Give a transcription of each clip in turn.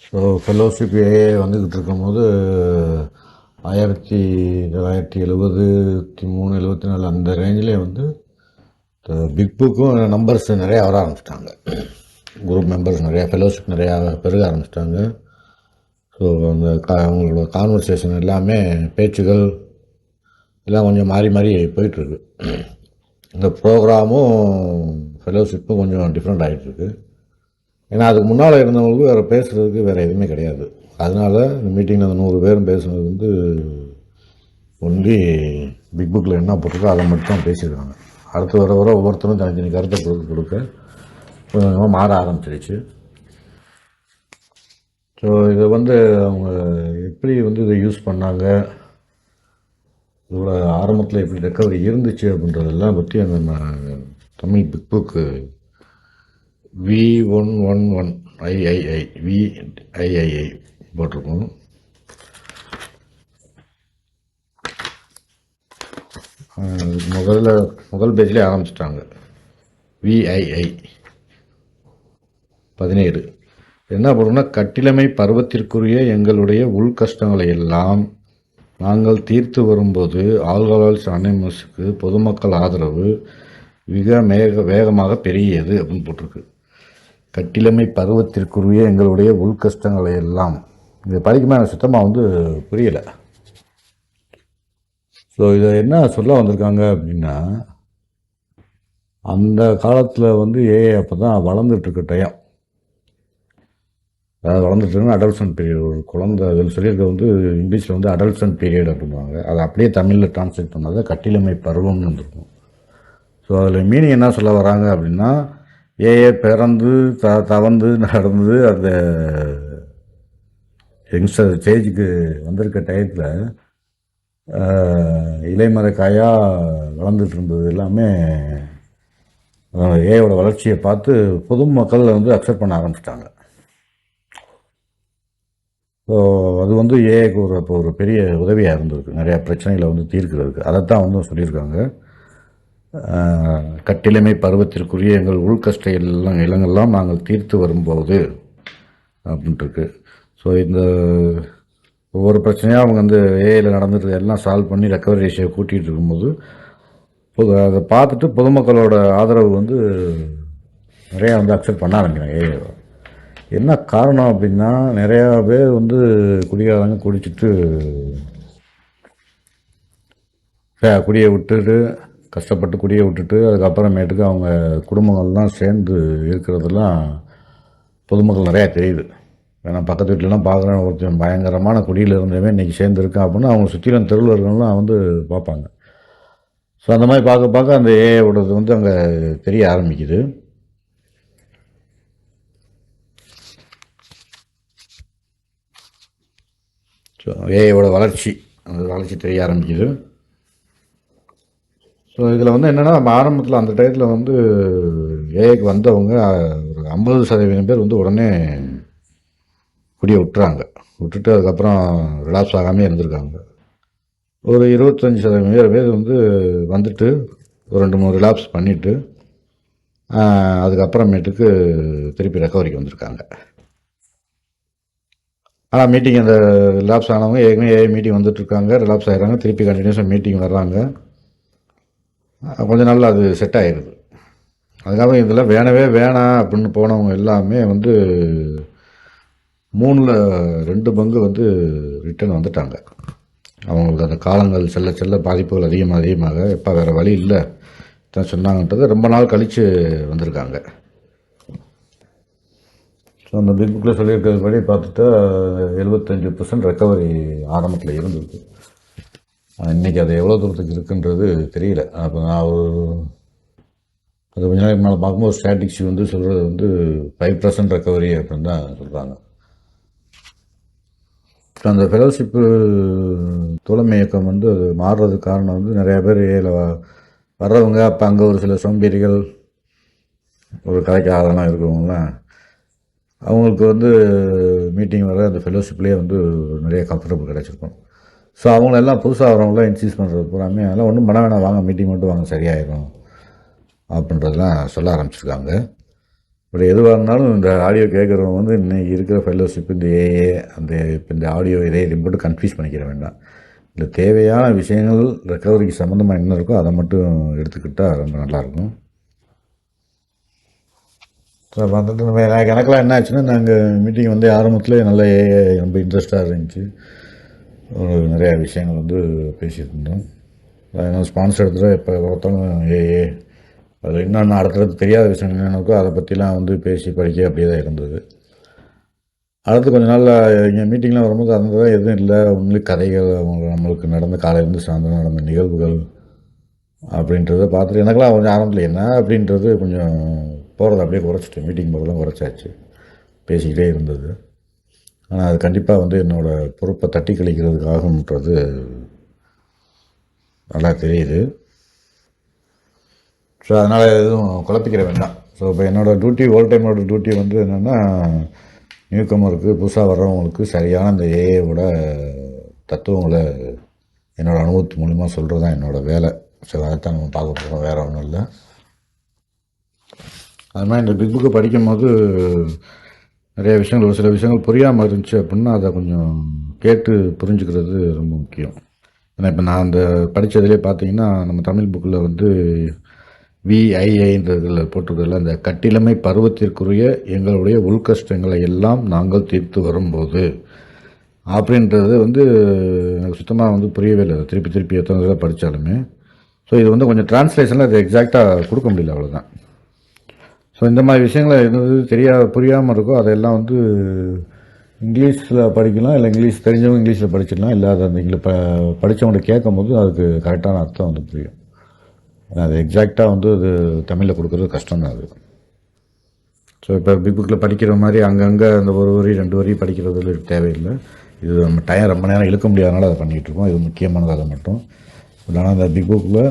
So fellowship AA வந்துக்கிட்டு இருக்கும்போது 1973 74 அந்த ரேஞ்சிலே வந்து பிக் புக்கும் நம்பர்ஸ் நிறையா வர ஆரம்பிச்சிட்டாங்க. குரூப் மெம்பர்ஸ் நிறையா, ஃபெலோஷிப் நிறையா பெருக ஆரம்பிச்சிட்டாங்க. ஸோ அந்த அவங்களோட கான்வர்சேஷன் எல்லாமே, பேச்சுகள் எல்லாம் கொஞ்சம் மாறி மாறி போயிட்டுருக்கு. இந்த ப்ரோக்ராமும் ஃபெலோஷிப்பும் கொஞ்சம் டிஃப்ரெண்ட் ஆகிட்டுருக்கு. ஏன்னா அதுக்கு முன்னால் இருந்தவங்களுக்கு வேறு பேசுகிறதுக்கு வேறு எதுவுமே கிடையாது. அதனால் இந்த மீட்டிங்கில் அந்த 100 பேரும் பேசுனது வந்து ஒன்லி பிக் புக்கில் என்ன போட்டிருக்கோ அதை மட்டும் பேசியிருக்காங்க. அடுத்து வர வர ஒவ்வொருத்தரும் தனித்தனி கருத்தை கொடுக்க கொஞ்சம் கொஞ்சமாக மாற ஆரம்பிச்சிருச்சு. ஸோ இதை வந்து அவங்க எப்படி வந்து இதை யூஸ் பண்ணாங்க, இதோட ஆரம்பத்தில் எப்படி ரெக்கவரி இருந்துச்சு அப்படின்றதெல்லாம் பற்றி அந்த Tamil big book V111 VIII போட்டிருக்கோம். முதல் பேஜ்லேயே ஆரம்பிச்சிட்டாங்க. VII 17 என்ன போடுறோம்னா, கட்டிலமை பருவத்திற்குரிய எங்களுடைய உள்கஷ்டங்களை எல்லாம் நாங்கள் தீர்த்து வரும்போது ஆல்கஹால்ஸ் அனானிமஸுக்கு பொதுமக்கள் ஆதரவு மிக வேகமாக பெரியது அப்படின்னு போட்டிருக்கு. கட்டிலமை பருவத்திற்குரிய எங்களுடைய உள்கஷ்டங்களை எல்லாம், இதை படிக்குமா எனக்கு சுத்தமாக வந்து புரியலை. ஸோ இதை என்ன சொல்ல வந்திருக்காங்க அப்படின்னா, அந்த காலத்தில் வந்து ஏஐ அப்போ தான் வளர்ந்துட்டுருக்க டைம், அதாவது வளர்ந்துட்டுருக்குன்னா அடல்சன் பீரியட். ஒரு குழந்தை அதில் சொல்லியிருக்க வந்து இங்கிலீஷில் வந்து அடல்சன் பீரியட் அப்படின்வாங்க. அதை அப்படியே தமிழில் டிரான்ஸ்லேட் பண்ணாத கட்டிலமை பருவம்னு வந்துருக்கும். ஸோ அதில் மீனிங் என்ன சொல்ல வராங்க அப்படின்னா, ஏஏ பிறந்து தவந்து நடந்து அந்த யங்ஸ்டர் ஸ்டேஜுக்கு வந்திருக்க டயத்தில் இலைமறைக்காயாக வளர்ந்துட்டு இருந்தது எல்லாமே ஏஐயோட வளர்ச்சியை பார்த்து பொதுமக்கள் வந்து அக்செப்ட் பண்ண ஆரம்பிச்சிட்டாங்க. ஸோ அது வந்து ஏஐக்கு ஒரு பெரிய உதவியாக இருந்திருக்கு நிறையா பிரச்சனைகளை வந்து தீர்க்கிறதுக்கு. அதைத்தான் வந்து சொல்லியிருக்காங்க. கட்டிலமை பருவத்திற்குரிய எங்கள் உள்கஷ்ட இளங்கெல்லாம் நாங்கள் தீர்த்து வரும்போது அப்படின்ட்டுருக்கு. ஸோ இந்த ஒவ்வொரு பிரச்சனையாக அவங்க வந்து ஏஐயில் நடந்துட்டு எல்லாம் சால்வ் பண்ணி ரெக்கவரி ரேஷியோ கூட்டிகிட்டு இருக்கும்போது அதை பார்த்துட்டு பொதுமக்களோட ஆதரவு வந்து நிறையா வந்து அக்செப்ட் பண்ண ஆரம்பிக்கிறாங்க ஏஐ. என்ன காரணம் அப்படின்னா, நிறையா பேர் வந்து குடிக்காரங்க குடிச்சிட்டு குடியை விட்டுட்டு கஷ்டப்பட்டு குடியை விட்டுட்டு அதுக்கப்புறமேட்டுக்கு அவங்க குடும்பங்கள்லாம் சேர்ந்து இருக்கிறதெல்லாம் பொதுமக்கள் நிறையா தெரியுது. ஏன்னா பக்கத்து வீட்டிலலாம் பார்க்குறேன், ஒருத்தன் பயங்கரமான குடியில் இருந்தவன் இன்றைக்கி சேர்ந்துருக்கான் அப்படின்னு அவங்க சுற்றிலும் தெருவில் இருக்கிறவங்களாம் வந்து பார்ப்பாங்க. ஸோ அந்த மாதிரி பார்க்க பார்க்க அந்த ஏஐயோடது வந்து அங்கே தெரிய ஆரம்பிக்குது. ஸோ ஏஐயோட வளர்ச்சி, அந்த வளர்ச்சி தெரிய ஆரம்பிக்குது. ஸோ இதில் வந்து என்னென்னா, நம்ம ஆரம்பத்தில் அந்த டயத்தில் வந்து ஏஐக்கு வந்தவங்க ஒரு 50% பேர் வந்து உடனே குடியை விட்டுட்டு அதுக்கப்புறம் ரிலாப்ஸ் ஆகாமல் இருந்திருக்காங்க. ஒரு 25% பேர் வந்து வந்துட்டு ஒரு 2-3 ரிலாப்ஸ் பண்ணிவிட்டு அதுக்கப்புறமேட்டுக்கு திருப்பி ரெக்கவரிக்கு வந்திருக்காங்க. ஆனால் மீட்டிங் அந்த ரிலாப்ஸ் ஆனவங்க ஏற்கனவே ஏஐ மீட்டிங் வந்துட்டுருக்காங்க, ரிலாப்ஸ் ஆகிறாங்க, திருப்பி கண்டினியூஸாக மீட்டிங் வர்றாங்க. கொஞ்ச நாளில் அது செட் ஆகிடுது. அதுக்காக இதெல்லாம் வேணாம் அப்படின்னு போனவங்க எல்லாமே வந்து 3/2 பங்கு வந்து ரிட்டர்ன் வந்துட்டாங்க. அவங்களுக்கு அந்த காலங்கள் செல்ல செல்ல பாதிப்புகள் அதிகமாக எப்போ வேறு வழி இல்லை தான் சொன்னாங்கன்றது ரொம்ப நாள் கழித்து வந்திருக்காங்க. ஸோ அந்த பிக் புக்கில் சொல்லியிருக்கிறது படி பார்த்துட்டா 75% ரெக்கவரி ஆரம்பத்தில் இருந்தது. இன்றைக்கி அது எவ்வளோ தூரத்துக்கு இருக்குன்றது தெரியல. அப்போ நான் அது கொஞ்ச நாளைக்கு மேலே பார்க்கும்போது ஸ்டாட்டிக்ஸ் வந்து சொல்கிறது வந்து 5% ரெக்கவரி அப்படின்னு தான் சொல்கிறாங்க. அந்த ஃபெலோஷிப்பு தோழமை இயக்கம் வந்து அது மாறுறதுக்கு காரணம் வந்து நிறையா பேர் ஏஐயில் வர்றவங்க, அப்போ அங்கே ஒரு சில சோம்பேறிகள், ஒரு கலைக்கு ஆதெல்லாம் இருக்கிறவங்களாம் அவங்களுக்கு வந்து மீட்டிங் வர அந்த ஃபெலோஷிப்லேயே வந்து நிறைய கம்ஃபர்டபுள் கிடச்சிருக்கும். ஸோ அவங்களெல்லாம் புதுசாக வரவங்களாம் இன்சீஸ் பண்ணுறது பூராமே அதெல்லாம் ஒன்றும் பண்ண வேணாம், வாங்க மீட்டிங் மட்டும் வாங்க சரியாயிடும் அப்படின்றதெல்லாம் சொல்ல ஆரம்பிச்சிருக்காங்க. பட் எதுவாக இருந்தாலும் இந்த ஆடியோ கேட்குறவங்க வந்து இன்றைக்கி இருக்கிற ஃபெல்லோஷிப் இந்த ஏஏ அந்த இப்போ இந்த ஆடியோ இதை மட்டும் கன்ஃபியூஸ் பண்ணிக்கிற வேண்டாம். இல்லை தேவையான விஷயங்கள் ரெக்கவரிக்கு சம்மந்தமாக என்ன இருக்கோ அதை மட்டும் எடுத்துக்கிட்டால் ரொம்ப நல்லாயிருக்கும். ஸோ வந்துட்டு எனக்கெல்லாம் என்ன ஆச்சுன்னா, நாங்கள் மீட்டிங் வந்து ஆரம்பத்தில் நல்ல ஏஏ ரொம்ப இன்ட்ரெஸ்டாக இருந்துச்சு. நிறையா விஷயங்கள் வந்து பேசிகிட்டு இருந்தோம். அதனால் ஸ்பான்சர் எடுத்துகிட்டு இப்போ ஒருத்தவங்க ஏஏ அதில் இன்னொன்று அடுத்தடுத்து தெரியாத விஷயம் என்னென்னக்கோ அதை பற்றிலாம் வந்து பேசி படிக்க அப்படியே தான் இருந்தது. அடுத்து கொஞ்சம் நாள் இங்கே மீட்டிங்லாம் வரும்போது அந்த தான் எதுவும் இல்லை, ஒன்லி கதைகள் நம்மளுக்கு நடந்த காலையிலேருந்து சாயந்தரம் நடந்த நிகழ்வுகள் அப்படின்றத பார்த்துட்டு எனக்கெல்லாம் கொஞ்சம் ஆரம்பத்தில் என்ன அப்படின்றது கொஞ்சம் போகிறத அப்படியே குறைச்சிட்டு மீட்டிங் போகிறதெல்லாம் குறைச்சாச்சு, பேசிக்கிட்டே இருந்தது. ஆனால் அது கண்டிப்பாக வந்து என்னோடய பொறுப்பை தட்டி கழிக்கிறதுக்காகன்றது நல்லா தெரியுது. ஸோ அதனால் எதுவும் குழப்பிக்கிற வேண்டாம். ஸோ இப்போ என்னோடய டியூட்டி ஓல் டைமோட டியூட்டி வந்து என்னென்னா, நியூ கமருக்கு புதுசாக வர்றவங்களுக்கு சரியான இந்த ஏஏவோட தத்துவங்களை என்னோடய அனுபவத்து மூலிமா சொல்கிறது தான் என்னோடய வேலை. ஸோ அதைத்தான் நம்ம பார்க்க போகிறோம், வேறு ஒன்றும் இல்லை. அது மாதிரி இந்த பிக் புக்கு படிக்கும்போது நிறைய விஷயங்கள், ஒரு சில விஷயங்கள் புரியாமல் இருந்துச்சு அப்படின்னா அதை கொஞ்சம் கேட்டு புரிஞ்சுக்கிறது ரொம்ப முக்கியம். ஏன்னா இப்போ நான் அந்த படித்ததுலேயே பார்த்தீங்கன்னா, நம்ம தமிழ் புக்கில் வந்து விஐஐன்றதில் போட்டிருக்கிறதுல அந்த கட்டிலமை பருவத்திற்குரிய எங்களுடைய உள்கஷ்டங்களை எல்லாம் நாங்கள் தீர்த்து வரும்போது அப்படின்றது வந்து எனக்கு சுத்தமாக வந்து புரியவே இல்லை. திருப்பி திருப்பி எத்தனை தடவை படித்தாலுமே. ஸோ இது வந்து கொஞ்சம் டிரான்ஸ்லேஷனில் அது எக்ஸாக்டாக கொடுக்க முடியல, அவ்வளோதான். ஸோ இந்த மாதிரி விஷயங்களை எது புரியாமல் இருக்கோ அதையெல்லாம் வந்து இங்கிலீஷில் படிக்கலாம், இல்லை இங்கிலீஷ் தெரிஞ்சவங்க இங்கிலீஷில் படிச்சிடலாம், இல்லை அதை அந்த படித்தவங்கள்ட்ட கேட்கும் போது அதுக்கு கரெக்டான அர்த்தம் வந்து புரியும். அது எக்ஸாக்டாக வந்து அது தமிழில் கொடுக்குறது கஷ்டம் தான் அது. ஸோ இப்போ பிக் புக்கில் படிக்கிற மாதிரி அங்கங்கே அந்த ஒரு வரி 2 வரி படிக்கிறது தேவையில்லை. இது நம்ம டைம் ரொம்ப நேரம் இழுக்க முடியாதனால அதை பண்ணிகிட்ருக்கோம். இது முக்கியமானது அதை மட்டும். ஆனால் அந்த பிக் புக்கில்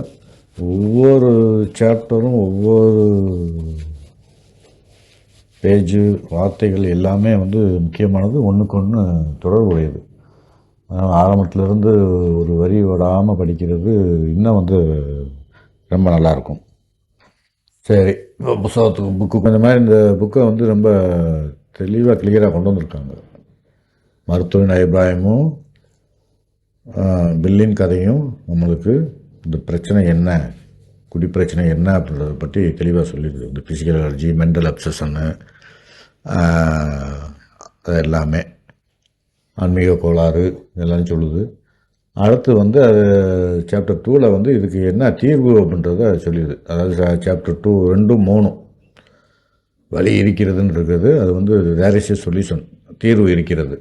ஒவ்வொரு சாப்டரும் ஒவ்வொரு பேஜு வார்த்தைகள் எல்லாமே வந்து முக்கியமானது, ஒன்றுக்கு ஒன்று தொடர்புடையது. ஆரம்பத்திலேருந்து ஒரு வரி விடாமல் படிக்கிறது இன்னும் வந்து ரொம்ப நல்லாயிருக்கும். சரி, இப்போ புத்தகத்துக்கு புக்கு இந்த மாதிரி இந்த புக்கை வந்து ரொம்ப தெளிவாக கிளியராக கொண்டு வந்திருக்காங்க. மருத்துவரின் அபிப்பிராயமும் பில்லின் கதையும் நம்மளுக்கு இந்த பிரச்சனை என்ன, குடிப்பிரச்சனை என்ன அப்படின்றத பற்றி தெளிவாக சொல்லிடுது. இந்த ஃபிசிக்கல் அலர்ஜி, மென்டல் அப்சஷனு, அது எல்லாமே ஆன்மீக கோளாறு இதெல்லாம் சொல்லுது. அடுத்து வந்து அது சாப்டர் 2ல் வந்து இதுக்கு என்ன தீர்வு அப்படின்றத சொல்லிடுது. அதாவது சாப்டர் 2, 2, 3 வழி இருக்கிறதுன்னு இருக்குது. அது வந்து வேர் இஸ் எ சொல்யூஷன், தீர்வு இருக்கிறது.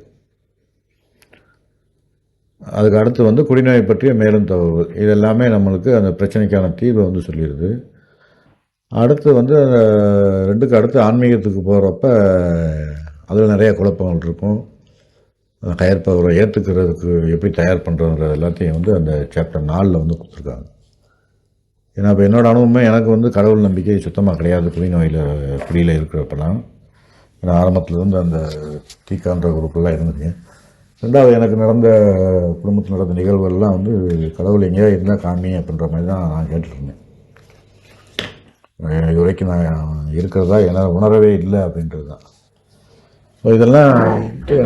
அதுக்கு அடுத்து வந்து குடிநோயை பற்றிய மேலும் தகவல், இது எல்லாமே நம்மளுக்கு அந்த பிரச்சனைக்கான தீர்வை வந்து சொல்லிடுது. அடுத்து வந்து அந்த 2க்கு அடுத்து ஆன்மீகத்துக்கு போகிறப்ப அதில் நிறையா குழப்பங்கள் இருக்கும். ஹையர் பவரை ஏற்றுக்கிறதுக்கு எப்படி தயார் பண்ணுறதுன்ற எல்லாத்தையும் வந்து அந்த சாப்டர் 4ல் வந்து கொடுத்துருக்காங்க. ஏன்னா இப்போ என்னோடய அனுபவமே எனக்கு வந்து கடவுள் நம்பிக்கை சுத்தமாக கிடையாது குடியில் இருக்கிறப்பெல்லாம். ஏன்னா ஆரம்பத்துலேருந்து அந்த தீக்கான்ற குரூப்பெல்லாம் இருந்துச்சு. 2வது எனக்கு நடந்த குடும்பத்தில் நடந்த நிகழ்வுகள்லாம் வந்து கடவுள் எங்கேயோ இருந்தால் காமி அப்படின்ற மாதிரி தான் நான் கேட்டுருந்தேன். இது வரைக்கும் நான் இருக்கிறதா என்னால் உணரவே இல்லை அப்படின்றது தான். ஸோ இதெல்லாம்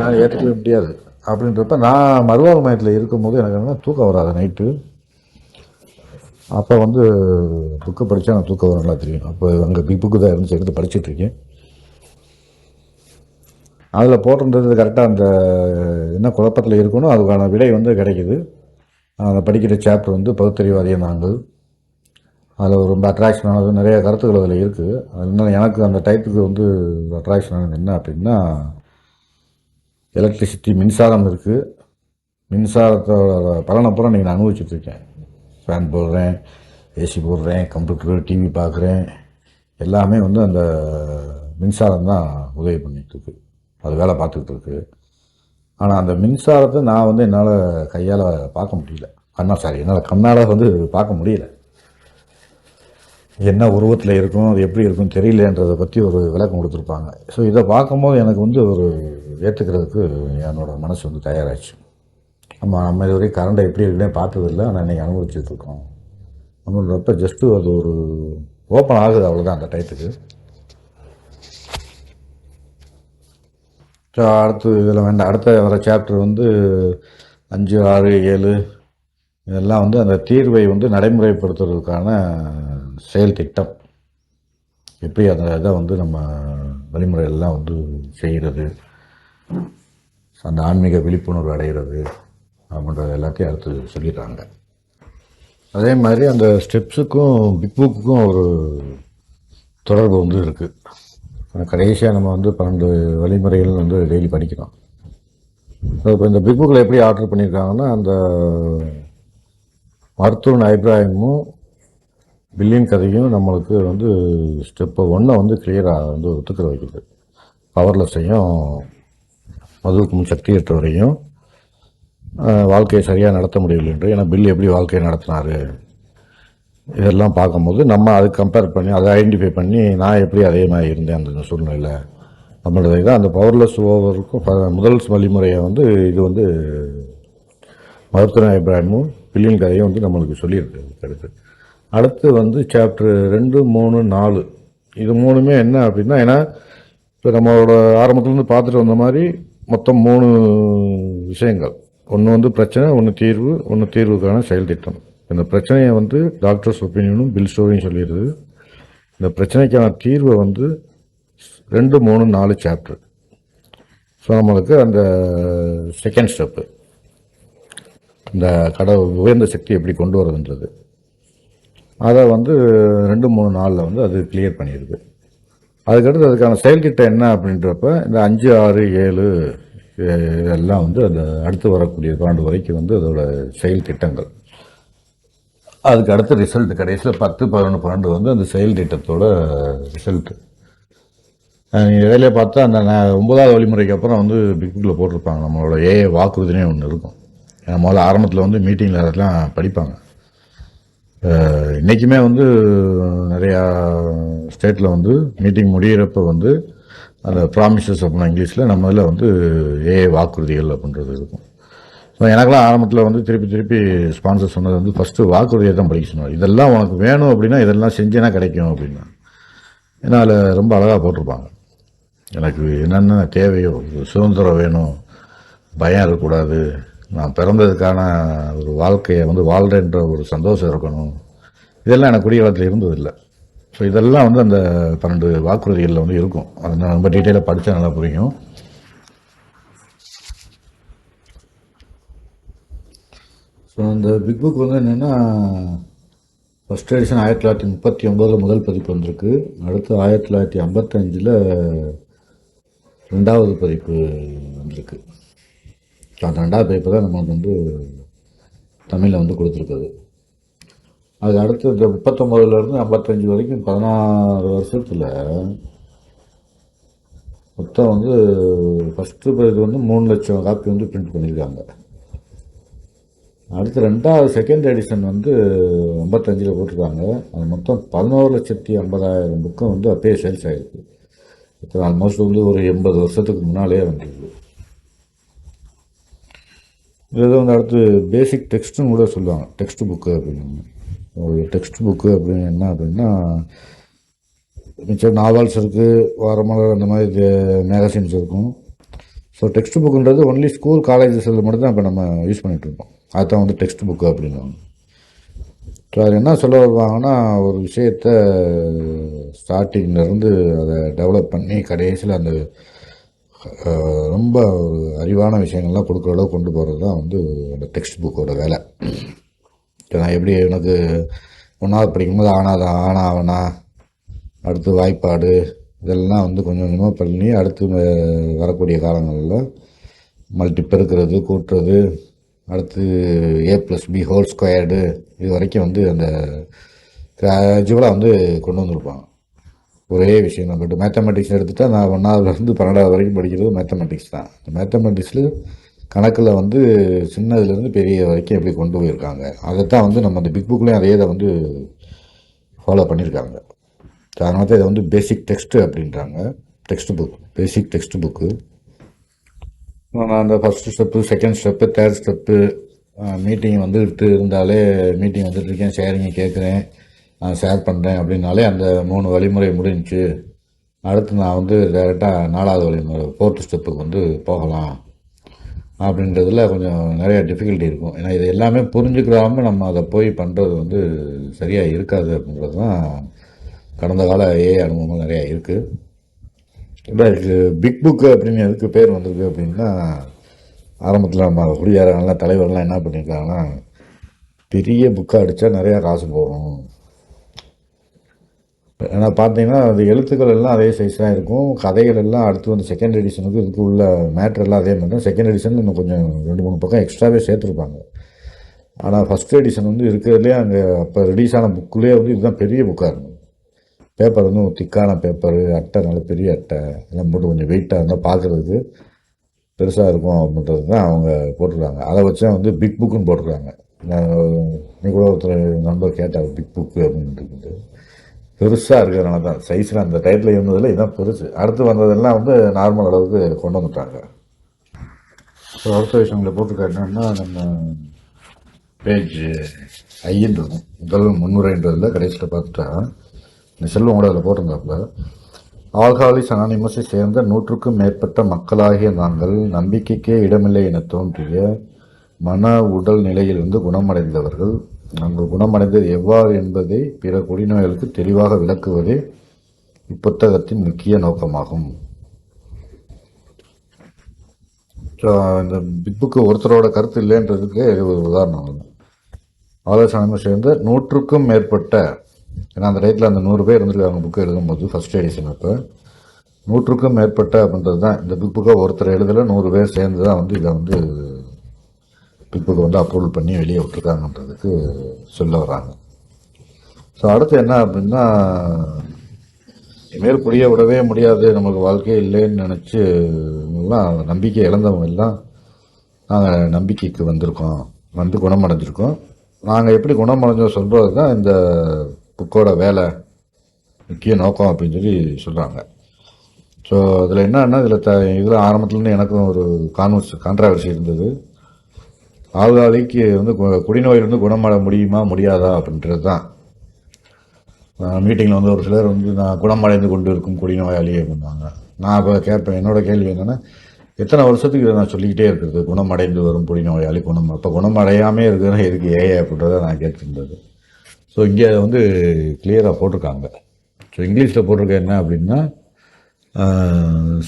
நான் ஏற்றுக்கவே முடியாது. அப்படின்றப்ப நான் மறுவாழ்வு மையத்தில் இருக்கும்போது எனக்கு என்ன தூக்கம் வராது நைட்டு. அப்போ வந்து புக்கை படித்தா நான் தூக்கம் வர நல்லா தெரியும். அப்போ அங்கே பிக் புக்கு தான் இருந்துச்சு, எடுத்து படிச்சுட்ருக்கேன். அதில் போட்டிருந்தது கரெக்டாக அந்த என்ன குழப்பத்தில் இருக்கணும் அதுக்கான விடை வந்து கிடைக்கிது. அதை படிக்கிற சாப்டர் வந்து பகுத்தறிவாதிய நாங்கள், அதில் ரொம்ப அட்ராக்ஷன் ஆனது நிறைய கருத்துக்கள் அதில் இருக்குது. அதனால எனக்கு அந்த டைப்புக்கு வந்து அட்ராக்ஷன் ஆனது என்ன அப்படின்னா, எலக்ட்ரிசிட்டி மின்சாரம் இருக்குது, மின்சாரத்தோட பலனப்புறம் நீங்கள் நான் அனுபவிச்சுட்ருக்கேன். ஃபேன் போடுறேன், ஏசி போடுறேன், கம்ப்யூட்டரு, டிவி பார்க்குறேன், எல்லாமே வந்து அந்த மின்சாரம் தான் உதவி பண்ணிகிட்ருக்கு, அது வேலை பார்த்துக்கிட்டு இருக்கு. ஆனால் அந்த மின்சாரத்தை நான் வந்து என்னால் கையால் பார்க்க முடியல, என்னால் கண்ணால் வந்து பார்க்க முடியல. என்ன உருவத்தில் இருக்கும், அது எப்படி இருக்குன்னு தெரியலன்றதை பற்றி ஒரு விளக்கம் கொடுத்துருப்பாங்க. ஸோ இதை பார்க்கும்போது எனக்கு வந்து ஒரு ஏற்றுக்கிறதுக்கு என்னோடய மனசு வந்து தயாராகிடுச்சு. நம்ம இது வரைக்கும் கரண்டை எப்படி இருக்குன்னே பார்த்ததில்லை, ஆனால் இன்றைக்கி அனுபவிச்சுட்ருக்கோம் அப்படின்றப்ப ஜஸ்ட்டு அது ஒரு ஓப்பன் ஆகுது, அவ்வளோதான் அந்த டயத்துக்கு. ஸோ அடுத்து இதில் வேண்டாம், அடுத்த வர சாப்டர் வந்து 5, 6, 7 இதெல்லாம் வந்து அந்த தீர்வை வந்து நடைமுறைப்படுத்துறதுக்கான செயல் திட்டம். எப்படி அந்த இதை வந்து நம்ம வழிமுறைகள்லாம் வந்து செய்கிறது, அந்த ஆன்மீக விழிப்புணர்வு அடைகிறது அப்படின்றது எல்லாத்தையும் அடுத்து சொல்லிடுறாங்க. அதே மாதிரி அந்த ஸ்டெப்ஸுக்கும் பிக் புக்குக்கும் ஒரு தொடர்பு வந்து இருக்குது. கடைசியாக நம்ம வந்து 12 வழிமுறைகள் வந்து டெய்லி படிக்கிறோம். இப்போ இந்த பிக் புக்கில் எப்படி ஆர்டர் பண்ணியிருக்காங்கன்னா, அந்த மருத்துவன் அபிப்பிராயமும் பில்லியன் கதையும் நம்மளுக்கு வந்து ஸ்டெப்பு 1 வந்து கிளியராக வந்து ஒத்துக்கிற வைக்குது. பவர்லெஸ்ஸையும் மதுவுக்கும் சக்தியற்றவரையும் வாழ்க்கையை சரியாக நடத்த முடியவில்லை என்று, ஏன்னா பில் எப்படி வாழ்க்கையை நடத்தினார் இதெல்லாம் பார்க்கும்போது நம்ம அதை கம்பேர் பண்ணி அதை ஐடென்டிஃபை பண்ணி நான் எப்படி அதே மாதிரி இருந்தேன் அந்த சூழ்நிலையில் அப்படின்றதை தான் அந்த பவர்லெஸ் ஓவருக்கும் முதல் வழிமுறையை வந்து இது வந்து மருத்துவ அபிப்பிராயமும் பில்லியன் கதையும் வந்து நம்மளுக்கு சொல்லியிருக்கு. அடுத்து வந்து சாப்டர் 2, 3, 4 இது 3மே என்ன அப்படின்னா, ஏன்னா இப்போ நம்மளோட ஆரம்பத்துலேருந்து பார்த்துட்டு வந்த மாதிரி மொத்தம் 3 விஷயங்கள். ஒன்று வந்து பிரச்சனை, ஒன்று தீர்வு, ஒன்று தீர்வுக்கான செயல் திட்டம். இந்த பிரச்சனையை வந்து டாக்டர்ஸ் ஒப்பீனியனும் பில் ஸ்டோரியும் சொல்லிடுது. இந்த பிரச்சனைக்கான தீர்வை வந்து 2, 3, 4 சாப்டர். ஸோ நம்மளுக்கு அந்த செகண்ட் ஸ்டெப்பு, இந்த உயர்ந்த சக்தி எப்படி கொண்டு வரதுன்றது, அதை வந்து 2, 3, 4 வந்து அது கிளியர் பண்ணிடுது. அதுக்கடுத்து அதுக்கான செயல் திட்டம் என்ன அப்படின்றப்ப இந்த 5, 6, 7 இதெல்லாம் வந்து அந்த அடுத்து வரக்கூடிய 12 வரைக்கும் வந்து அதோட செயல் திட்டங்கள். அதுக்கு அடுத்த ரிசல்ட் கடைசியில் 10, 11, 12 வந்து அந்த செயல் திட்டத்தோட ரிசல்ட்டு. இடையில பார்த்தா அந்த 9வது வழிமுறைக்கு அப்புறம் வந்து பிக் புக்கில் போட்டிருப்பாங்க நம்மளோட வாக்குறுதினே ஒன்று இருக்கும். ஏன்னா முதல்ல ஆரம்பத்தில் வந்து மீட்டிங்கில் அதெல்லாம் படிப்பாங்க. இன்றைக்குமே வந்து நிறையா ஸ்டேட்டில் வந்து மீட்டிங் முடிகிறப்ப வந்து அந்த ப்ராமிசஸ் அப்படின்னா இங்கிலீஷில் நம்ம இதில் வந்து வாக்குறுதிகள் அப்படின்றது இருக்கும். ஸோ எனக்கெல்லாம் ஆரம்பத்தில் வந்து திருப்பி ஸ்பான்சர் சொன்னது வந்து ஃபஸ்ட்டு வாக்குறுதியை தான் படிக்க சொன்னார். இதெல்லாம் உனக்கு வேணும் அப்படின்னா இதெல்லாம் செஞ்சேன்னா கிடைக்கும் அப்படின்னா. ஏன்னா அதில் ரொம்ப அழகாக போட்டிருப்பாங்க, எனக்கு என்னென்ன தேவையோ, சுதந்திரம் வேணும், பயம் இருக்கக்கூடாது, நான் பிறந்ததுக்கான ஒரு வாழ்க்கையை வந்து வாழ்கிறேன்ற ஒரு சந்தோஷம் இருக்கணும், இதெல்லாம் எனக்கு குடிய காலத்தில் இருந்ததில்லை. ஸோ இதெல்லாம் வந்து அந்த 12 வாக்குறுதிகளில் வந்து இருக்கும். அதை நான் ரொம்ப டீட்டெயிலாக படித்தா நல்லா புரியும். ஸோ அந்த பிக் புக் வந்து என்னென்னா, ஃபஸ்ட் எடிஷன் 1939 முதல் பதிப்பு வந்திருக்கு. அடுத்து 1955 2வது பதிப்பு வந்திருக்கு. அந்த 2வது பதிப்பு தான் நம்மளுக்கு வந்து தமிழில் வந்து கொடுத்துருக்குது. அது அடுத்து இந்த 39லேருந்து 55 வரைக்கும் 16 வருஷத்தில் மொத்தம் வந்து ஃபஸ்ட்டு பதிப்பு வந்து 3 லட்சம் காப்பி வந்து பிரிண்ட் பண்ணியிருக்காங்க. அடுத்து 2வது செகண்ட் எடிஷன் வந்து 55 போட்டிருக்காங்க. அது மொத்தம் 11,50,000 புக்கும் வந்து அப்பயே சேல்ஸ் ஆகிருக்கு. இப்போ ஆல்மோஸ்ட் வந்து ஒரு 80 வருஷத்துக்கு முன்னாலே வந்துருக்கு. இது வந்து அடுத்து பேசிக் டெக்ஸ்ட்டுன்னு கூட சொல்லுவாங்க, டெக்ஸ்ட் புக்கு அப்படின்னு. ஒரு டெக்ஸ்ட் புக்கு அப்படின்னு என்ன அப்படின்னா, மிச்சம் நாவல்ஸ் இருக்குது, வாரமலர் அந்த மாதிரி மேகசின்ஸ் இருக்கும். ஸோ டெக்ஸ்ட் புக்குன்றது ஒன்லி ஸ்கூல் காலேஜஸில் மட்டும்தான் இப்போ நம்ம யூஸ் பண்ணிகிட்ருக்கோம். அதுதான் வந்து டெக்ஸ்ட் புக்கு அப்படின்வாங்க. ஸோ அது என்ன சொல்ல வருவாங்கன்னா, ஒரு விஷயத்தை ஸ்டார்டிங்லேருந்து அதை டெவலப் பண்ணி கடைசியில் அந்த ரொம்ப ஒரு அறிவான விஷயங்கள்லாம் கொடுக்குற அளவுக்கு கொண்டு போகிறது தான் வந்து அந்த டெக்ஸ்ட் புக்கோட வேலை. நான் எப்படி எனக்கு 1வது படிக்கும்போது ஆனா அடுத்து வாய்ப்பாடு இதெல்லாம் வந்து கொஞ்சம் கொஞ்சமாக பண்ணி அடுத்து வரக்கூடிய காலங்களில் மல்டி பெருக்கிறது, கூட்டுறது, அடுத்து A+B² இது வரைக்கும் வந்து அந்த கிராஜுவலாக வந்து கொண்டு வந்திருப்பாங்க. ஒரே விஷயம் தான். பட் மேத்தமெட்டிக்ஸ் எடுத்துகிட்டா நான் 1வதுலேருந்து 12வது வரைக்கும் படிக்கிறது மேத்தமெட்டிக்ஸ் தான். இந்த மேத்தமெட்டிக்ஸில் கணக்கில் வந்து சின்னதுலேருந்து பெரிய வரைக்கும் எப்படி கொண்டு போயிருக்காங்க, அதை தான் வந்து நம்ம அந்த பிக் புக்லேயும் அதே இதை வந்து ஃபாலோ பண்ணியிருக்காங்க. அதனால தான் இதை வந்து பேசிக் டெக்ஸ்ட்டு அப்படின்றாங்க. டெக்ஸ்ட் புக், பேசிக் டெக்ஸ்ட் புக்கு. நான் அந்த first step, second step, third step, meeting வந்துட்டு இருந்தாலே மீட்டிங் வந்துட்டுருக்கேன், ஷேரிங்க கேட்குறேன், நான் ஷேர் பண்ணுறேன் அப்படின்னாலே அந்த 3 வழிமுறை முடிஞ்சிச்சு. அடுத்து நான் வந்து டைரெக்டாக 4வது வழி 4th ஸ்டெப்புக்கு வந்து போகலாம் அப்படின்றதுல கொஞ்சம் நிறைய டிஃபிகல்ட்டி இருக்கும். ஏன்னா இது எல்லாமே புரிஞ்சுக்கிறாம நம்ம அதை போய் பண்ணுறது வந்து சரியாக இருக்காது அப்படின்றது தான் கடந்த கால ஏஐ அனுபவங்கள் நிறையா இருக்குது. இப்போ பிக் புக்கு அப்படின்னு எதுக்கு பேர் வந்திருக்கு அப்படின்னா, ஆரம்பத்தில் நம்ம குடியாரங்கள்லாம் தலைவர்கள்லாம் என்ன பண்ணியிருக்காங்கன்னா, பெரிய புக்காக அடித்தா நிறையா காசு போகும். ஏன்னா பார்த்தீங்கன்னா அது எழுத்துக்கள் எல்லாம் அதே சைஸ் தான் இருக்கும். கதைகள் எல்லாம் அடுத்து வந்து செகண்ட் எடிஷனுக்கு இதுக்கு உள்ள மேட்ரு எல்லாம் அதே மாதிரி தான். செகண்ட் எடிஷன் இன்னும் கொஞ்சம் 2-3 பக்கம் எக்ஸ்ட்ராவே சேர்த்துருப்பாங்க. ஆனால் ஃபஸ்ட் எடிஷன் வந்து இருக்கிறதுலே அங்கே அப்போ ரிலீஸ் ஆன புக்குலேயே வந்து இதுதான் பெரிய புக்காக இருக்கும். பேப்பர் வந்து திக்கான பேப்பரு, அட்டை நல்ல பெரிய அட்டை எல்லாம் போட்டு கொஞ்சம் வெயிட்டாக இருந்தால் பார்க்குறதுக்கு பெருசாக இருக்கும் அப்படின்றது தான் அவங்க போட்டிருக்காங்க. அதை வச்சு தான் வந்து பிக் புக்குன்னு போட்டிருக்காங்க. நீ கூட ஒருத்தர் நண்பர் கேட்டார் பிக் புக்கு அப்படின்ட்டு. பெருசாக இருக்கிறனால தான் சைஸில் அந்த டைட்டில் இருந்ததில் இதுதான் பெருசு. அடுத்து வந்ததெல்லாம் வந்து நார்மல் அளவுக்கு கொண்டு வந்துட்டாங்க. ஸோ அடுத்த விஷயங்களை போட்டிருக்காரு என்னன்னா, நம்ம பேஜ் ஐன்றது முதல் முன்னுரைன்றதில் கடைசியில் பார்த்துட்டா இந்த செல்வம் கூட அதில் போட்டிருந்தாப்புல, ஆல்காலிஸ் அனானிமஸை சேர்ந்த 100க்கும் மேற்பட்ட மக்களாகிய நாங்கள் நம்பிக்கைக்கே இடமில்லை என தோன்றிய மன உடல் நிலையிலிருந்து குணமடைந்தவர்கள். நாங்கள் குணமடைந்தது எவ்வாறு என்பதை பிற குடிநோய்களுக்கு தெளிவாக விளக்குவதே இப்புத்தகத்தின் முக்கிய நோக்கமாகும். ஸோ இந்த பிக் புக்கு ஒருத்தரோட கருத்து இல்லைன்றதுக்கு ஒரு உதாரணம். ஆலோசனை சேர்ந்த 100க்கும் மேற்பட்ட, ஏன்னா அந்த டைத்தில் அந்த 100 பேர் இருந்திருக்காங்க புக்கு எழுதும்போது ஃபஸ்ட் எடிஷன். அப்போ 100க்கும் மேற்பட்ட அப்படின்றது தான் இந்த பிக் புக்கை ஒருத்தர் எழுதலை, 100 பேர் சேர்ந்து தான் வந்து இதை வந்து பிக் புக்கை வந்து அப்ரூவல் பண்ணி வெளியே விட்டுருக்காங்கன்றதுக்கு சொல்ல வர்றாங்க. ஸோ அடுத்து என்ன அப்படின்னா, இனிமேல் புரிய விடவே முடியாது, நமக்கு வாழ்க்கையே இல்லைன்னு நினச்சி எல்லாம் நம்பிக்கை இழந்தவங்க எல்லாம் நாங்கள் நம்பிக்கைக்கு வந்திருக்கோம், வந்து குணமடைஞ்சிருக்கோம். நாங்கள் எப்படி குணமடைஞ்சோம் சொல்கிறது தான் இந்த புக்கோட வேலை, முக்கிய நோக்கம் அப்படின்னு சொல்லி சொல்கிறாங்க. ஸோ அதில் என்னன்னா, இதில் ஆரம்பத்துலேருந்து எனக்கும் ஒரு கான்ட்ராவர்சி இருந்தது. ஆல்காலிக்கு வந்து குடிநோயிலிருந்து குணமடைய முடியுமா முடியாதா அப்படின்றது தான். மீட்டிங்கில் வந்து ஒரு சிலர் வந்து நான் குணமடைந்து கொண்டு இருக்கும் குடிநோயாளி அப்படின்னாங்க. நான் அப்போ கேட்பேன், என்னோடய கேள்வி என்னென்னா, எத்தனை வருஷத்துக்கு இதை நான் சொல்லிக்கிட்டே இருக்கிறது, குணமடைந்து வரும் குடிநோயாளி அப்போ குணமடையாமே இருக்குதுன்னா எதுக்கு ஏஐ அப்படின்றத நான் கேட்டிருந்தது. ஸோ இங்கே வந்து கிளியராக போட்டிருக்காங்க. ஸோ இங்கிலீஷில் போட்டிருக்க என்ன அப்படின்னா,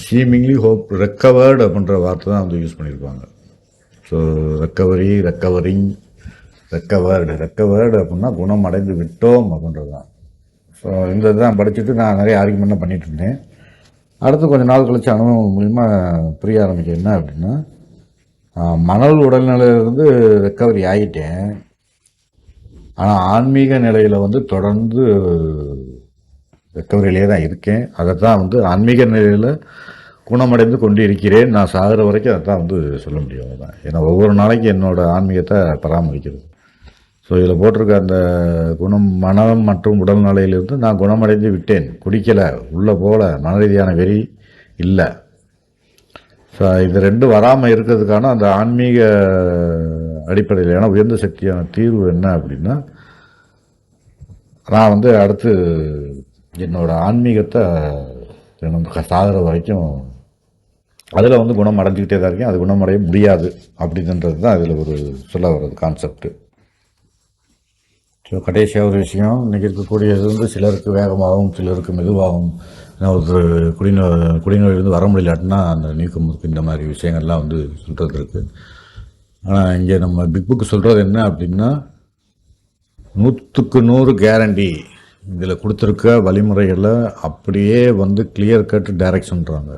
சீமிங்லி ஹோப் ரெக்கவர்டு அப்படின்ற வார்த்தை தான் வந்து யூஸ் பண்ணியிருப்பாங்க. ஸோ ரெக்கவரிங் ரெக்கவர்டு அப்படின்னா குணமடைந்து விட்டோம் அப்படின்றது தான். ஸோ இந்த தான் படிச்சுட்டு நான் நிறைய ஆர்கியூமெண்ட் பண்ணிகிட்டு இருந்தேன். அடுத்து கொஞ்சம் நாள் கழிச்சு அனுபவம் மூலிமா புரிய ஆரம்பிக்க என்ன அப்படின்னா, மணல் உடல்நிலையிலிருந்து ரெக்கவரி ஆகிட்டேன், ஆனால் ஆன்மீக நிலையில் வந்து தொடர்ந்து ரெக்கவரியிலே தான் இருக்கேன். அதை தான் வந்து ஆன்மீக நிலையில் குணமடைந்து கொண்டு இருக்கிறேன், நான் சாகிற வரைக்கும் அதை தான் வந்து சொல்ல முடியும். தான் ஏன்னா ஒவ்வொரு நாளைக்கு என்னோடய ஆன்மீகத்தை பராமரிக்கிறது. ஸோ இதில் போட்டிருக்க அந்த மனம் மற்றும் உடல்நிலையிலிருந்து நான் குணமடைந்து விட்டேன், குடிக்கலை, உள்ளே போல, மன ரீதியான வெறி இல்லை. ஸோ இது ரெண்டும் வராமல் இருக்கிறதுக்கான அந்த ஆன்மீக அடிப்படையில் ஏன்னா உயர்ந்த சக்தியான தீர்வு என்ன அப்படின்னா, நான் வந்து அடுத்து என்னோடய ஆன்மீகத்தை சாகிற வரைக்கும் அதில் வந்து குணம் அடைஞ்சிக்கிட்டே தான் இருக்கேன், அது குணமடைய முடியாது அப்படின்றது தான் இதில் ஒரு சொல்ல வர்றது கான்செப்ட். ஸோ கடைசியாக ஒரு விஷயம், இன்றைக்கி இருக்கக்கூடியது வந்து சிலருக்கு வேகமாகவும் சிலருக்கு மெதுவாகும். ஒரு குடிநோயிலிருந்து வர முடியலாட்டினா அந்த நீக்கமுக்கு இந்த மாதிரி விஷயங்கள்லாம் வந்து சொல்கிறது இருக்குது. ஆனால் இங்கே நம்ம பிக் புக்கு சொல்கிறது என்ன அப்படின்னா, 100க்கு 100 கேரண்டி இதில் கொடுத்துருக்க வழிமுறைகளை அப்படியே வந்து கிளியர் கட் டைரக்ஷன்றாங்க.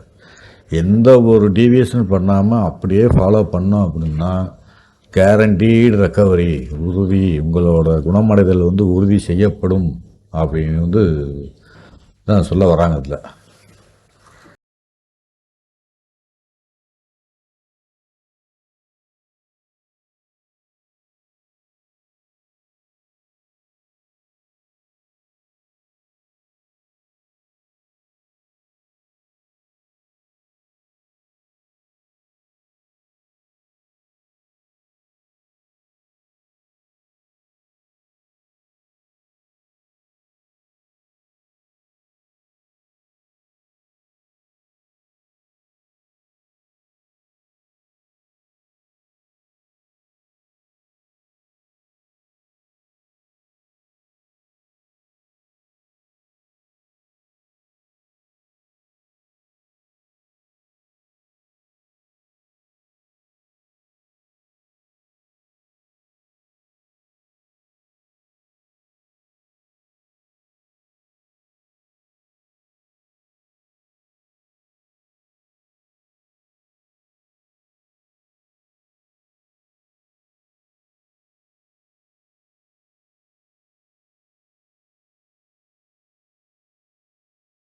எந்த ஒரு டீவியேஷன் பண்ணாமல் அப்படியே ஃபாலோ பண்ணோம் அப்படின்னா கேரண்டீடு ரெக்கவரி, உறுதி, உங்களோட குணமடைதல் வந்து உறுதி செய்யப்படும் அப்படின்னு வந்து தான் சொல்ல வராங்க இதில்.